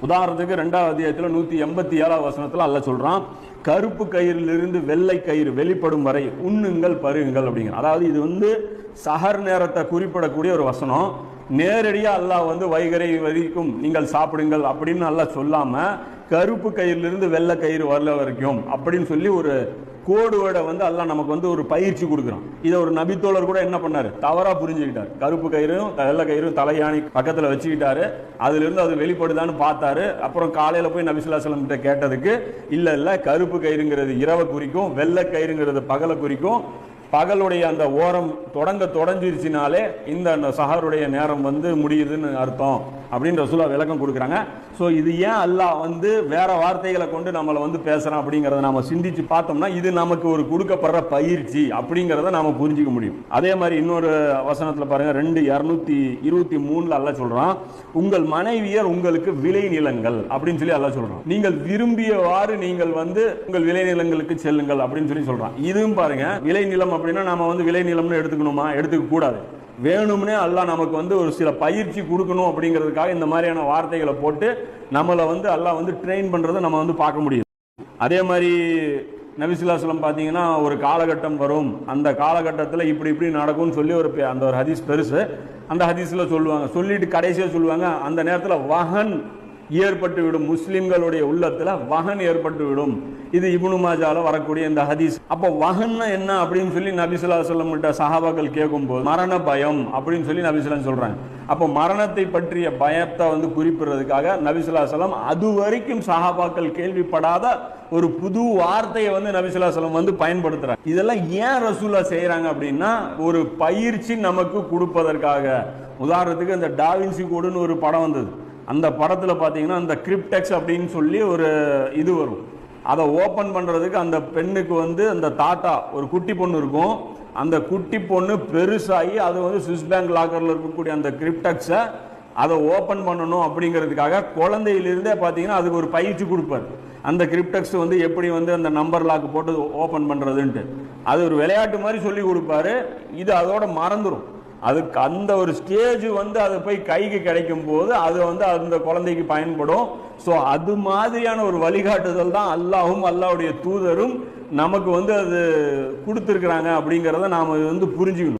உதாரணத்துக்கு 2வது அத்தியாயத்தில் 187வது வசனத்தில் அல்லாஹ் சொல்றான், கருப்பு கயிறிலிருந்து வெள்ளை கயிறு வெளிப்படும் வரை உண்ணுங்கள் பருகுங்கள் அப்படிங்கிற. அதாவது இது வந்து சஹர் நேரத்தை குறிப்பிடக்கூடிய ஒரு வசனம். நேரடியாக அல்லாஹ் வந்து வைகரை வரைக்கும் நீங்கள் சாப்பிடுங்கள் அப்படின்னு அல்லாஹ் சொல்லாம கருப்பு கயிறிலிருந்து வெள்ளை கயிறு வரல வரைக்கும் அப்படின்னு சொல்லி ஒரு கோடுவோட வந்து அல்லாஹ் நமக்கு வந்து ஒரு பயிற்சி கொடுக்குறான். இதை ஒரு நபித்தோழர் கூட என்ன பண்ணாரு, தவறா புரிஞ்சுக்கிட்டார். கருப்பு கயிறும் வெள்ளை கயிறும் தலையாணி பக்கத்தில் வச்சுக்கிட்டாரு. அதுல இருந்து அது வெளிப்படுதான்னு பார்த்தாரு. அப்புறம் காலையில போய் நபி ஸல்லல்லாஹு அலைஹி வஸல்லம் கிட்ட கேட்டதுக்கு இல்ல கருப்பு கயிறுங்கிறது இரவை குறிக்கும், வெள்ளை கயிறுங்கிறது பகலை குறிக்கும். பகலுடைய அந்த ஓரம் தொடஞ்சிருச்சுனாலே இந்த சஹருடைய நேரம் வந்து முடியுதுன்னு அர்த்தம் அப்படின்னு ரசூலுல்லாஹ் விளக்கம் கொடுக்குறாங்க. ஸோ இது ஏன் அல்லாஹ் வந்து வேற வார்த்தைகளை கொண்டு நம்மளை வந்து பேசுறான் அப்படிங்கிறத நாம சிந்திச்சு பார்த்தோம்னா இது நமக்கு ஒரு கொடுக்கப்படுற பயிற்சி அப்படிங்கிறத நாம புரிஞ்சுக்க முடியும். அதே மாதிரி இன்னொரு வசனத்தில் பாருங்க, 2:223 அல்லாஹ் சொல்றான், உங்கள் மனைவியர் உங்களுக்கு விளை நிலங்கள் அப்படின்னு சொல்லி அல்லாஹ் சொல்றான். நீங்கள் விரும்பியவாறு நீங்கள் வந்து உங்கள் விளை நிலங்களுக்கு செல்லுங்கள் அப்படின்னு சொல்லி சொல்றான். இதுவும் பாருங்க, விளை நிலம் அப்படின்னா நாம வந்து விளை நிலம்னு எடுத்துக்கணுமா? எடுத்துக்க கூடாது. வேணும்னே அல்லாஹ் நமக்கு வந்து ஒரு சில பயிற்சி கொடுக்கணும் அப்படிங்கிறதுக்காக இந்த மாதிரியான வார்த்தைகளை போட்டு நம்மளை வந்து அல்லாஹ் வந்து ட்ரெயின் பண்றதை நம்ம வந்து பார்க்க முடியும். அதே மாதிரி நபி ஸல்லல்லாஹு அலைஹி வஸல்லம் பார்த்தீங்கன்னா ஒரு காலகட்டம் வரும், அந்த காலகட்டத்தில் இப்படி நடக்கும்னு சொல்லி அந்த ஒரு ஹதீஸ் பெருசு. அந்த ஹதீஸில் சொல்லுவாங்க, சொல்லிட்டு கடைசியாக சொல்லுவாங்க, அந்த நேரத்தில் வஹன் ஏற்பட்டு விடும், முஸ்லிம்களுடைய உள்ளத்துல வஹன் ஏற்பட்டு விடும். இது இப்னு மாஜால வரக்கூடிய இந்த ஹதீஸ். அப்போ வஹன் என்ன அப்படின்னு சொல்லி நபி ஸல்லல்லாஹு அலைஹி வஸல்லம் கிட்ட சஹாபாக்கள் கேட்கும்போது மரண பயம் அப்படின்னு சொல்லி நபி ஸல்லல்லாஹு சொல்றாங்க. அப்போ மரணத்தை பற்றிய பயத்தை வந்து குறிப்பிடுறதுக்காக நபி ஸல்லல்லாஹு அலைஹி வஸல்லம் அது வரைக்கும் சஹாபாக்கள் கேள்விப்படாத ஒரு புது வார்த்தையை வந்து நபி ஸல்லல்லாஹு அலைஹி வஸல்லம் வந்து பயன்படுத்துறாங்க. இதெல்லாம் ஏன் ரசூலுல்லாஹ் செய்யறாங்க அப்படின்னா ஒரு பயிற்சி நமக்கு கொடுப்பதற்காக. உதாரணத்துக்கு இந்த டாவின்சி கோடுன்னு ஒரு படம் வந்தது. அந்த படத்தில் பார்த்தீங்கன்னா அந்த கிரிப்டெக்ஸ் அப்படின்னு சொல்லி ஒரு இது வரும். அதை ஓப்பன் பண்ணுறதுக்கு அந்த பெண்ணுக்கு வந்து அந்த தாத்தா ஒரு குட்டி பொண்ணு இருக்கும். அந்த குட்டி பொண்ணு பெருசாகி அது வந்து சுவிஸ் பேங்க் லாக்கரில் இருக்கக்கூடிய அந்த கிரிப்டெக்ஸை அதை ஓப்பன் பண்ணணும் அப்படிங்கிறதுக்காக குழந்தையிலிருந்தே பார்த்தீங்கன்னா அதுக்கு ஒரு பயிற்சி கொடுப்பார். அந்த கிரிப்டெக்ஸ் வந்து எப்படி வந்து அந்த நம்பர் லாக் போட்டு ஓப்பன் பண்ணுறதுன்ட்டு அது ஒரு விளையாட்டு மாதிரி சொல்லி கொடுப்பாரு. இது அதோட மறந்துடும். அதுக்கு அந்த ஒரு ஸ்டேஜ் வந்து அது போய் கைக்கு கிடைக்கும் போது அது வந்து அந்த குழந்தைக்கு பயன்படும். ஸோ அது மாதிரியான ஒரு வழிகாட்டுதல் தான் அல்லாஹும் அல்லாஹ்வுடைய தூதரும் நமக்கு வந்து அது கொடுத்துருக்குறாங்க அப்படிங்கிறத நாம் வந்து புரிஞ்சுக்கணும்.